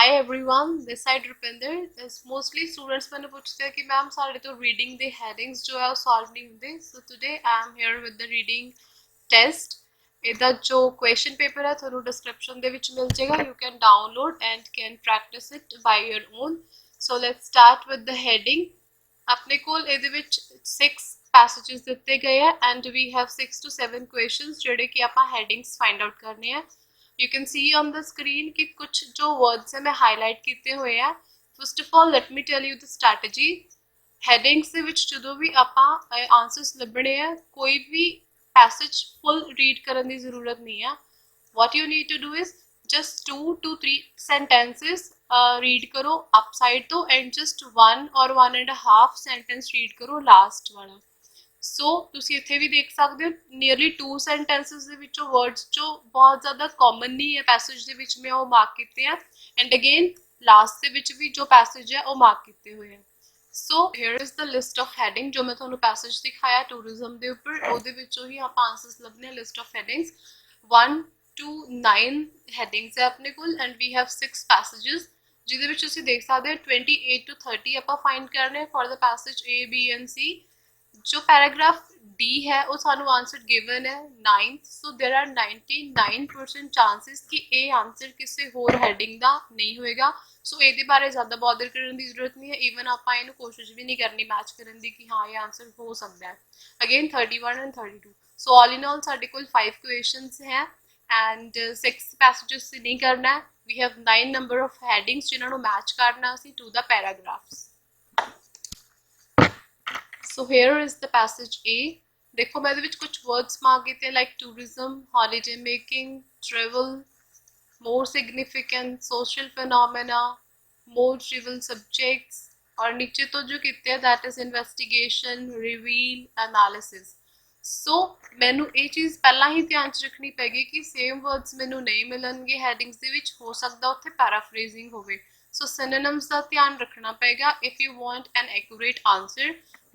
Hi everyone, this side Rupinder. Mostly students मैंने पूछते हैं कि मैम सारे तो reading the headings जो है वो solve नहीं होते. So today I am here with the reading test. ਇਹਦਾ जो question paper है ਤੁਹਾਨੂੰ description ਦੇ ਵਿੱਚ ਮਿਲ ਜਾਏਗਾ. You can download and can practice it by your own. So let's start with the heading. ਆਪਣੇ ਕੋਲ ਇਹਦੇ ਵਿੱਚ 6 passages ਦਿੱਤੇ ਗਏ ਹੈ and we have 6 to 7 questions ਜਿਹੜੇ ਕਿ ਆਪਾਂ headings find out करने हैं. You can see on the screen कि कुछ जो words है मैं highlight किए हुए हैं. First of all, let me tell you the strategy. Headings ਦੇ ਵਿੱਚ ਜਦੋਂ ਵੀ ਆਪਾਂ answers ਲੱਭਣੇ ਆ ਕੋਈ ਵੀ passage full read ਕਰਨ ਦੀ ਜ਼ਰੂਰਤ ਨਹੀਂ ਹੈ. What you need to do is just 2 to 3 sentences read करो upside तो and just 1 or 1.5 sentence read करो last वाला. सो ਤੁਸੀਂ ਇੱਥੇ ਵੀ ਦੇਖ ਸਕਦੇ ਹੋ ਨੀਅਰਲੀ 2 ਸੈਂਟੈਂਸਸ ਦੇ ਵਿੱਚੋਂ ਵਰਡਸ ਜੋ ਬਹੁਤ ਜ਼ਿਆਦਾ ਕਾਮਨ ਨਹੀਂ ਹੈ ਪੈਸੇਜ ਦੇ ਵਿੱਚ ਮੈਂ ਉਹ ਮਾਰਕ ਕੀਤੇ ਆ ਐਂਡ ਅਗੇਨ ਲਾਸਟ ਦੇ ਵਿੱਚ ਵੀ ਜੋ ਪੈਸੇਜ ਹੈ ਉਹ ਮਾਰਕ ਕੀਤੇ ਹੋਏ ਆ. So here is the list of heading ਜੋ ਮੈਂ ਤੁਹਾਨੂੰ ਪੈਸੇਜ ਦਿਖਾਇਆ ਟੂਰਿਜ਼ਮ ਦੇ ਉੱਪਰ ਉਹਦੇ ਵਿੱਚੋਂ ਹੀ ਆਪਾਂ ਆਨਸਰਸ ਲੱਭਨੇ ਆ. List of headings 1 to 9 headings ਹੈ ਆਪਣੇ ਕੋਲ ਐਂਡ ਵੀ ਹੈਵ 6 ਪੈਸੇजेस ਜਿਹਦੇ ਵਿੱਚ ਤੁਸੀਂ ਦੇਖ ਸਕਦੇ ਹੋ 28 to 30 ਆਪਾਂ ਫਾਈਂਡ ਕਰਨੇ for the passage A, B and C. जो पैराग्राफ D है वो सानू आंसर गिवन है 9th. So there are 99% chances कि ए आंसर किसी होर हैडिंग दा नहीं होएगा. सो ਇਹਦੇ ਬਾਰੇ ਜ਼ਿਆਦਾ ਬॉदर ਕਰਨ ਦੀ ਜ਼ਰੂਰਤ ਨਹੀਂ ਹੈ. ਈਵਨ ਆਪਾਂ ਇਹਨੂੰ ਕੋਸ਼ਿਸ਼ ਵੀ ਨਹੀਂ ਕਰਨੀ ਮੈਚ ਕਰਨ ਦੀ ਕਿ ਹਾਂ ਇਹ ਆंसर ਹੋ ਸਕਦਾ ਹੈ. Again 31 and 32. ਸੋ ਆਲ ਇਨ ਆਲ ਸਾਡੇ ਕੋਲ 5 ਕੁਐਸਚਨਸ ਹੈ ਐਂਡ 6 ਪੈਸੇजेस से नहीं करना है. We have 9 number of headings जिन्हां ਨੂੰ मैच करना सी to the paragraphs. So here is the passage A. देखो मैं ਇਹਦੇ ਵਿੱਚ कुछ words मार्क ਕੀਤੇ like tourism, holiday making, travel, more significant, social phenomena, more trivial subjects और नीचे तो जो ਕੀਤੇ हैं that is investigation, reveal, analysis. So ਮੈਨੂੰ ਇਹ ਚੀਜ਼ ਪਹਿਲਾਂ ਹੀ ਧਿਆਨ ਚ ਰੱਖਣੀ ਪੈਗੀ ਕਿ ਸੇਮ ਵਰਡਸ ਮੈਨੂੰ ਨਹੀਂ ਮਿਲਣਗੇ ਹੈਡਿੰਗਸ ਦੇ ਵਿੱਚ ਹੋ ਸਕਦਾ ਉੱਥੇ ਪੈਰਾਫਰੇਜ਼ਿੰਗ ਹੋਵੇ. ਸੋ ਸਿਨੋਨਿਮਸ ਦਾ ਧਿਆਨ ਰੱਖਣਾ ਪਏਗਾ if you want an accurate answer.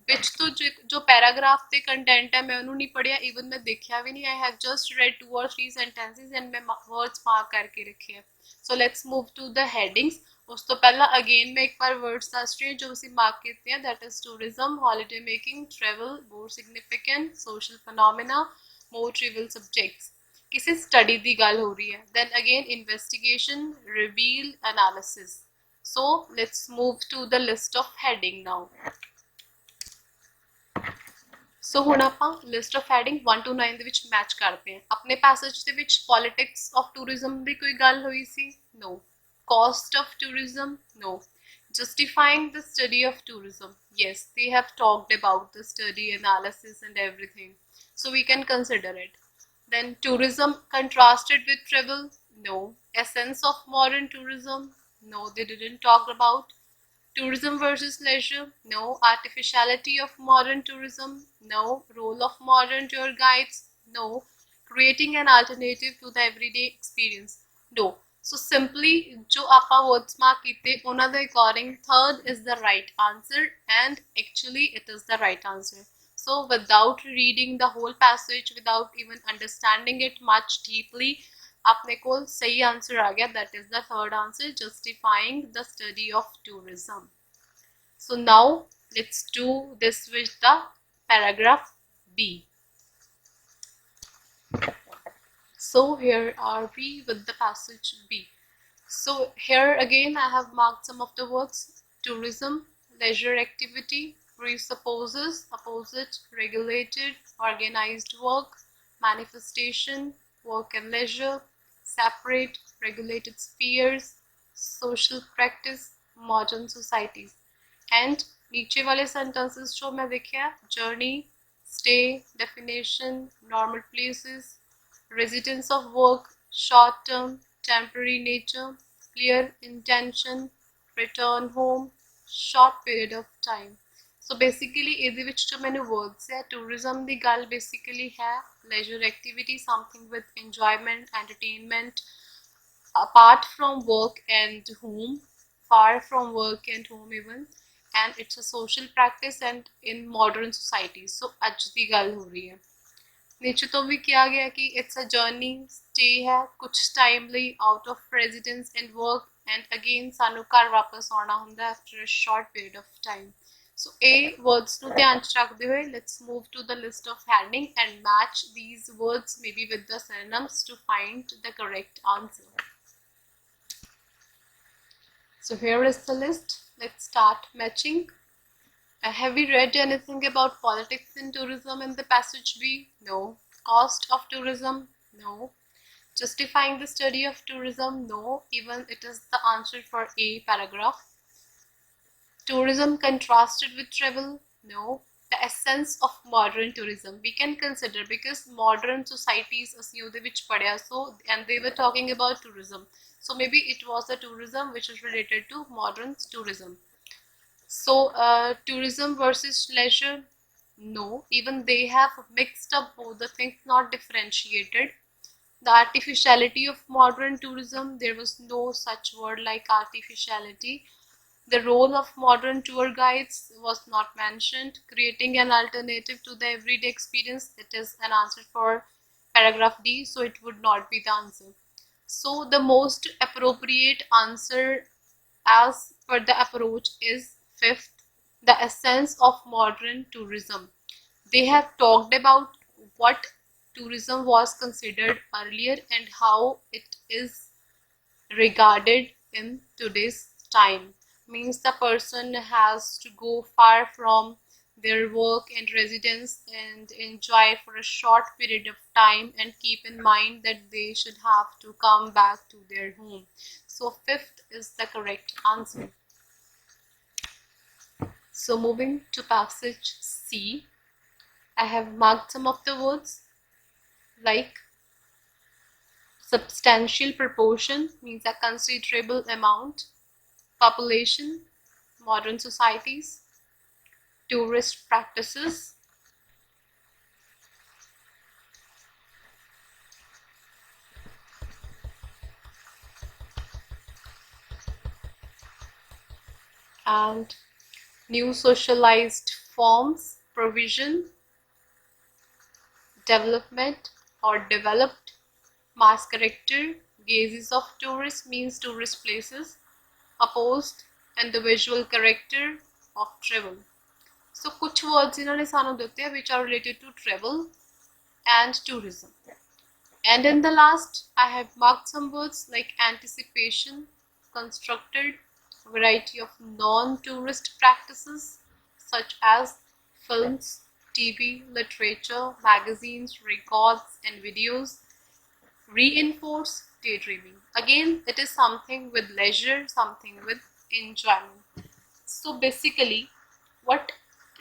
ਵਿੱਚ ਤੋਂ ਜੋ ਪੈਰਾਗ੍ਰਾਫ ਤੇ ਕੰਟੈਂਟ ਹੈ ਮੈਂ ਉਹਨੂੰ ਨਹੀਂ ਪੜਿਆ ਈਵਨ ਮੈਂ ਦੇਖਿਆ ਵੀ ਨਹੀਂ. I have just read 2 or 3 sentences and ਮੈਂ ਵਰਡਸ ਮਾਰਕ ਕਰਕੇ ਰੱਖੇ ਹੈ. So let's move to the headings. ਉਸ ਤੋਂ ਪਹਿਲਾਂ ਅਗੇਨ ਮੈਂ ਇੱਕ ਵਾਰ ਵਰਡਸ ਦੱਸ ਰਹੀ ਹਾਂ ਜੋ ਅਸੀਂ ਮਾਰਕ ਕੀਤੇ ਆ that is tourism, holiday making, travel, more significant, social phenomena, more trivial subjects. ਕਿਸੇ ਸਟੱਡੀ ਦੀ ਗੱਲ ਹੋ ਰਹੀ ਹੈ. Then again investigation, reveal, analysis. So let's move to the list of heading now. So ਹੁਣ ਆਪਾਂ ਲਿਸਟ ਆਫ ਹੈਡਿੰਗ 1 to 9 ਦੇ ਵਿੱਚ ਮੈਚ ਕਰਦੇ ਹਾਂ. ਆਪਣੇ ਪੈਸੇਜ ਦੇ ਵਿੱਚ ਪੋਲਿਟਿਕਸ ਆਫ ਟੂਰਿਜ਼ਮ ਦੀ ਕੋਈ ਗੱਲ ਹੋਈ ਸੀ? No. Cost of tourism? No. Justifying the study of tourism? Yes, they have talked about the study, analysis and everything. So we can consider it. Then tourism contrasted with travel? No. Essence of modern tourism? No, they didn't talk about. Tourism versus leisure? No. Artificiality of modern tourism? No. Role of modern tour guides? No. Creating an alternative to the everyday experience? No. So simply जो आपा words mark कीते उन्हां दे according third is the right answer and actually it is the right answer. So without reading the whole passage, without even understanding it much deeply, अपने को सही answer आ गया. that is the third answer, justifying the study of tourism. So now let's do this with the paragraph B. So here are we with the passage B. So here again I have marked some of the words. Tourism, leisure activity, presupposes, opposite, regulated, organized work, manifestation, work and leisure, separate, regulated spheres, social practice, modern societies. And नीचे वाले sentences जो मैं देखा journey, stay, definition, normal places, residence of work, short term, temporary nature, clear intention, return home, short period of time. So basically ਇਹਦੇ ਵਿੱਚ ਜੋ ਮੈਨੂੰ words ਹੈ tourism ਦੀ ਗੱਲ basically ਹੈ leisure activity, something with enjoyment, entertainment, apart from work and home, far from work and home even, and it's a social practice and in modern society. So ਅੱਜ ਦੀ ਗੱਲ ਹੋ ਰਹੀ ਹੈ. नीचे तो भी किया गया कि it's a journey, stay है कुछ time ਲਈ out of residence and work and again ਸਾਨੂੰ ਘਰ ਵਾਪਸ ਆਉਣਾ ਹੁੰਦਾ after a short period of time. So A words ਨੂੰ ਧਿਆਨ ਚ ਰੱਖਦੇ ਹੋਏ let's move to the list of heading and match these words maybe with the synonyms to find the correct answer. So here is the list. Let's start matching. Have we read anything about politics in tourism in the passage B? No. Cost of tourism? No. Justifying the study of tourism? No. Even it is the answer for A paragraph. Tourism contrasted with travel? No. The essence of modern tourism we can consider because modern societies ਅਸੀਂ ਉਹਦੇ ਵਿੱਚ ਪੜਿਆ and they were talking about tourism. So maybe it was the tourism which is related to modern tourism. So tourism versus leisure? No. Even they have mixed up both the things, not differentiated. The artificiality of modern tourism, there was no such word like artificiality. The role of modern tour guides was not mentioned. Creating an alternative to the everyday experience, it is an answer for paragraph D, so it would not be the answer. So the most appropriate answer as per the approach is fifth, the essence of modern tourism. They have talked about what tourism was considered earlier and how it is regarded in today's time. Means the person has to go far from their work and residence and enjoy for a short period of time and keep in mind that they should have to come back to their home. So fifth is the correct answer. So moving to passage C, I have marked some of the words like substantial proportion, means a considerable amount. Population, modern societies. Tourist practices. And new socialized forms, provision, development or developed. Mass character, gazes of tourists means tourist places. Opposed and the visual character of travel. So कुछ words इन्होंने सानू देते हैं which are related to travel and tourism. And in the last I have marked some words like anticipation, constructed, variety of non-tourist practices such as films, TV, literature, magazines, records and videos. Reinforce daydreaming. Again, it is something with leisure, something with enjoyment. So basically, what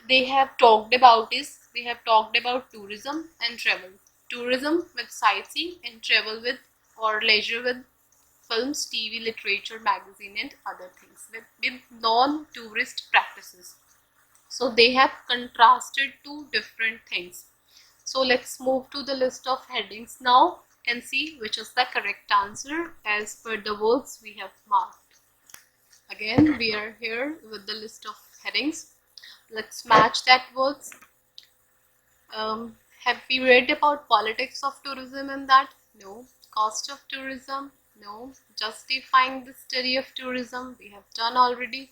they have talked about is they have talked about tourism and travel. Tourism with sightseeing and travel with or leisure with films, TV, literature, magazine and other things with non-tourist practices. So they have contrasted two different things. So let's move to the list of headings now and see which is the correct answer as per the words we have marked. Again, we are here with the list of headings. Let's match that words. Have we read about politics of tourism in that? No. Cost of tourism? No. Justifying the study of tourism? We have done already.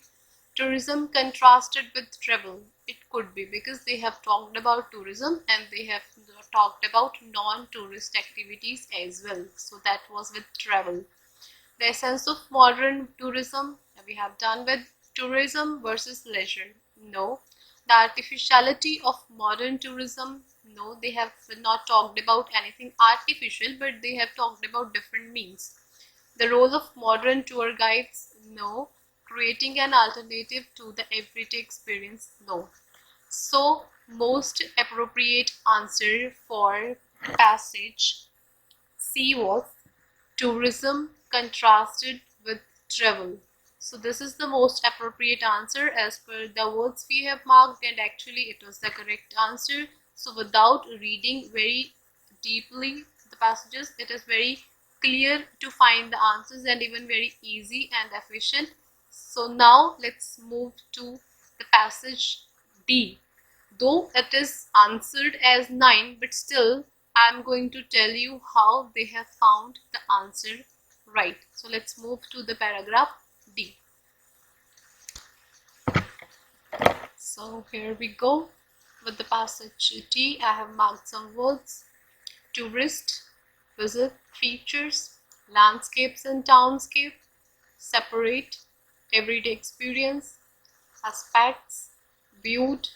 Tourism contrasted with travel. It could be because they have talked about tourism and they have talked about non-tourist activities as well. So that was with travel. The essence of modern tourism, we have done with tourism versus leisure. No. The artificiality of modern tourism. No, they have not talked about anything artificial, but they have talked about different means. The role of modern tour guides. No. Creating an alternative to the everyday experience. No. So most appropriate answer for passage C was tourism contrasted with travel. So this is the most appropriate answer as per the words we have marked, and actually it was the correct answer. So without reading very deeply the passages, it is very clear to find the answers and even very easy and efficient. So now let's move to the passage D. Though it is answered as 9, but still I am going to tell you how they have found the answer right. So let's move to the paragraph D. So here we go with the passage D. I have marked some words: tourist, visit, features, landscapes and townscape, separate, everyday experience, aspects, viewed,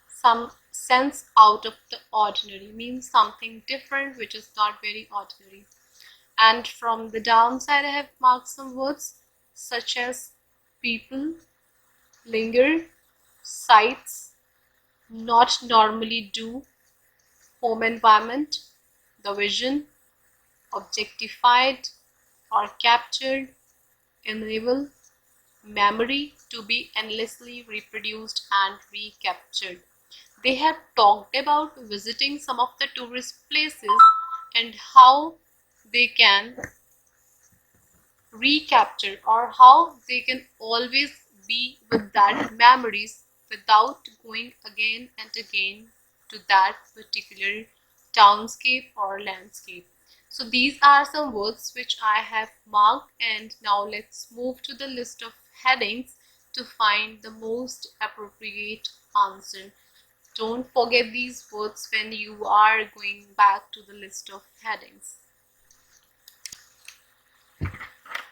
some sense out of the ordinary, means something different which is not very ordinary. And from the downside I have marked some words such as people, linger, sights, not normally do, home environment, the vision, objectified or captured, enable, memory, to be endlessly reproduced and recaptured. They have talked about visiting some of the tourist places and how they can recapture, or how they can always be with that memories without going again and again to that particular townscape or landscape. So these are some words which I have marked, and now let's move to the list of headings to find the most appropriate answer. Don't forget these words when you are going back to the list of headings.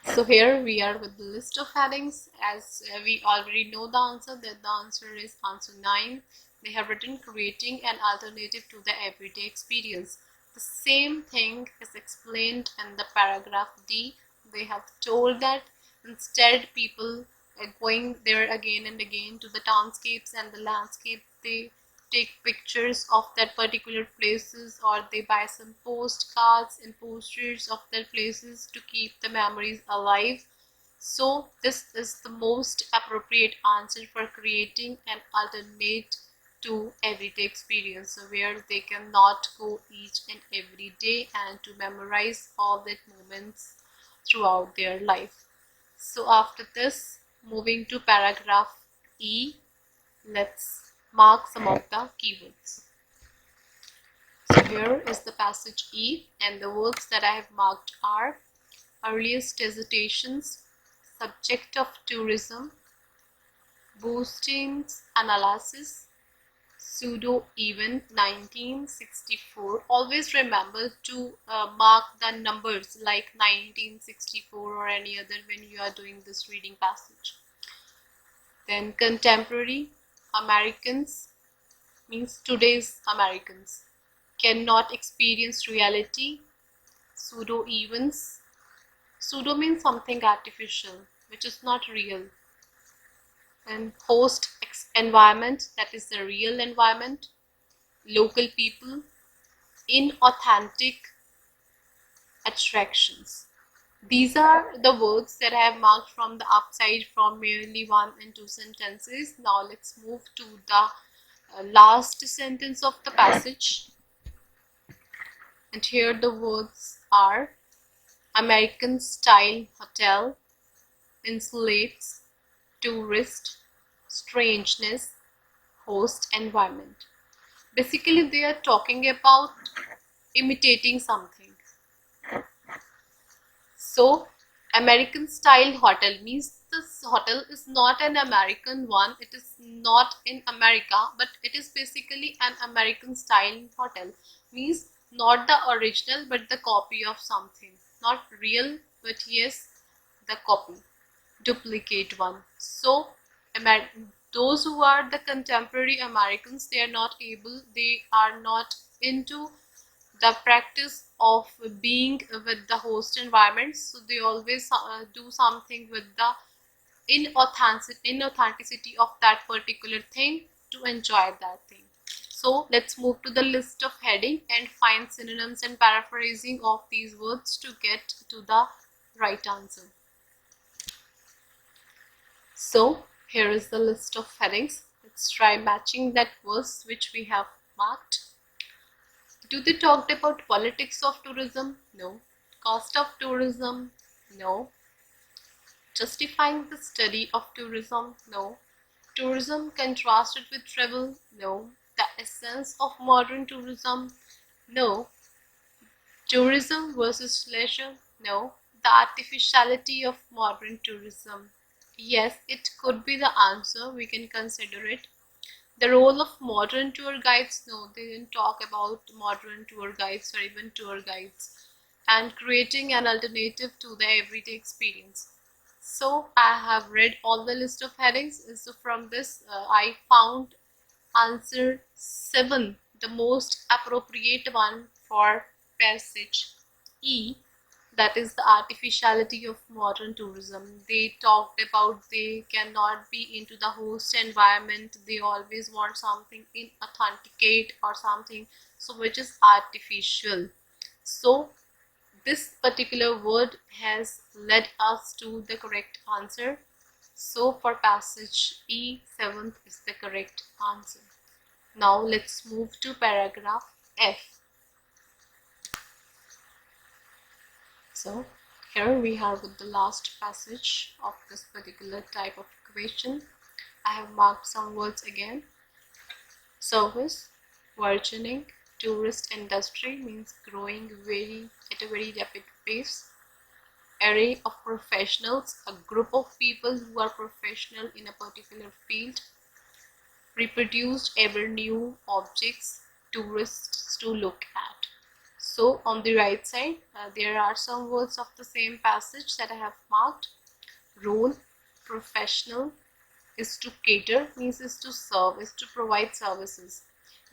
So here we are with the list of headings. As we already know the answer, that the answer is answer 9. They have written creating an alternative to the everyday experience. The same thing is explained in the paragraph D. They have told that instead people are going there again and again to the townscapes and the landscape. They take pictures of that particular places, or they buy some postcards and posters of that places to keep the memories alive. So this is the most appropriate answer for creating an alternate to everyday experience, so where they cannot go each and every day and to memorize all that moments throughout their life. So after this, moving to paragraph E, let's mark some of the keywords. So here is the passage E, and the words that I have marked are earliest hesitations, subject of tourism, boostings analysis, pseudo event 1964. Always remember to mark the numbers like 1964 or any other when you are doing this reading passage. Then contemporary Americans, means today's Americans, cannot experience reality. Pseudo events, pseudo means something artificial which is not real. And host environment, that is the real environment. Local people, inauthentic attractions. These are the words that I have marked from the upside from merely 1 and 2 sentences. Now let's move to the last sentence of the passage. And here the words are American style hotel, insulates, tourist, strangeness, host environment. Basically they are talking about imitating something. So American style hotel means this hotel is not an American one, it is not in America, but it is basically an American style hotel, means not the original but the copy of something, not real but yes, the copy, duplicate one. So those who are the contemporary Americans, they are not into the practice of being with the host environment, so they always do something with the inauthenticity of that particular thing to enjoy that thing. So let's move to the list of heading and find synonyms and paraphrasing of these words to get to the right answer. So here is the list of headings. Let's try matching that verse which we have marked. Do they talk about politics of tourism? No. Cost of tourism? No. Justifying the study of tourism? No. Tourism contrasted with travel? No. The essence of modern tourism? No. Tourism versus leisure? No. The the artificiality of modern tourism. Yes, it could be the answer. We can consider it. The role of modern tour guides. No, they didn't talk about modern tour guides or even tour guides. And creating an alternative to the everyday experience. So I have read all the list of headings. So from this, I found answer 7, the most appropriate one for passage E, that is the artificiality of modern tourism. They talked about they cannot be into the host environment. They always want something inauthenticate or something so which is artificial. So this particular word has led us to the correct answer. So for passage E, 7th is the correct answer. Now let's move to paragraph F. So here we are with the last passage of this particular type of question. I have marked some words again. Service, burgeoning, tourist industry means growing at a very rapid pace. Array of professionals, a group of people who are professional in a particular field. Reproduced ever new objects tourists to look at. So on the right side, there are some words of the same passage that I have marked. Role, professional, is to cater, means is to serve, is to provide services.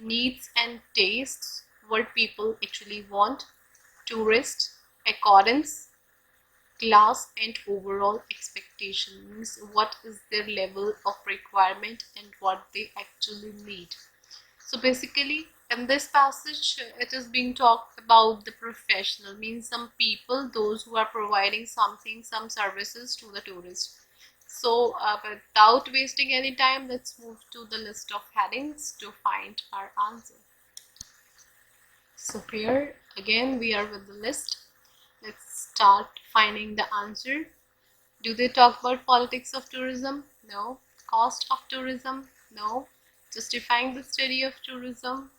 Needs and tastes, what people actually want. Tourist, accordance, class and overall expectation, means what is their level of requirement and what they actually need. So basically in this passage it is being talked about the professional, means some people, those who are providing something, some services to the tourist. So without wasting any time, let's move to the list of headings to find our answer. So here again we are with the list. Let's start finding the answer. Do they talk about politics of tourism? No. Cost of tourism? No. Justifying the study of tourism?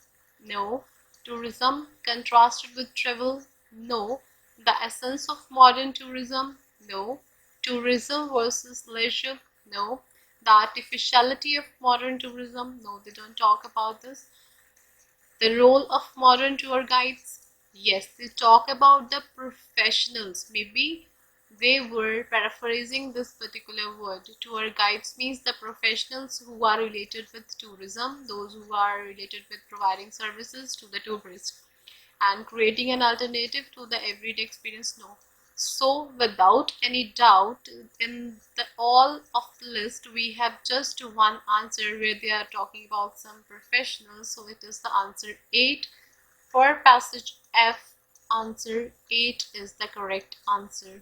No. Tourism contrasted with travel? No. The essence of modern tourism? No. Tourism versus leisure? No. The artificiality of modern tourism? No, they don't talk about this. The role of modern tour guides? Yes, they talk about the professionals. Maybe they were paraphrasing this particular word. Tour guides means the professionals who are related with tourism, those who are related with providing services to the tourist and creating an alternative to the everyday experience. No. So without any doubt, in the all of the list we have just one answer where they are talking about some professionals. So it is the answer 8 for passage F. Answer 8 is the correct answer.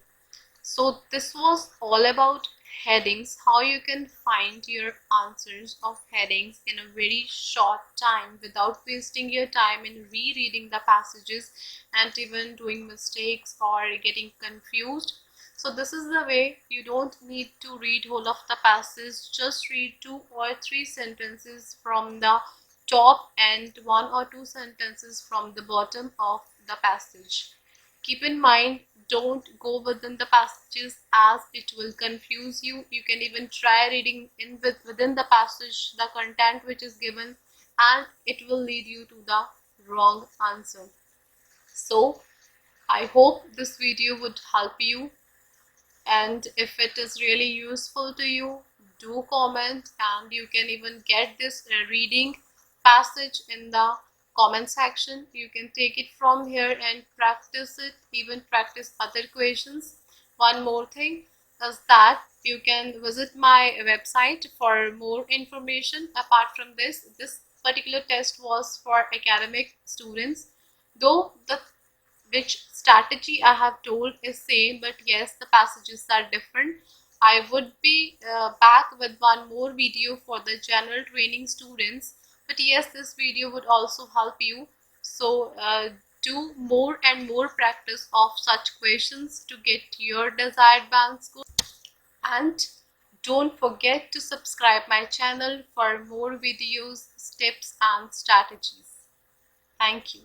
So this was all about headings, how you can find your answers of headings in a very short time without wasting your time in rereading the passages and even doing mistakes or getting confused. So this is the way. You don't need to read whole of the passage, just read 2 or 3 sentences from the top and 1 or 2 sentences from the bottom of the passage. Keep in mind, don't go within the passages as it will confuse you. You can even try reading within the passage the content which is given and it will lead you to the wrong answer. So I hope this video would help you, and if it is really useful to you, do comment, and you can even get this reading passage in the comment section. You can take it from here and practice it, even practice other questions. One more thing is that you can visit my website for more information. Apart from this particular test was for academic students, though the which strategy I have told is same, but yes, the passages are different. I would be back with one more video for the general training students, but yes, this video would also help you. So do more and more practice of such questions to get your desired band score, and don't forget to subscribe my channel for more videos, tips and strategies. Thank you.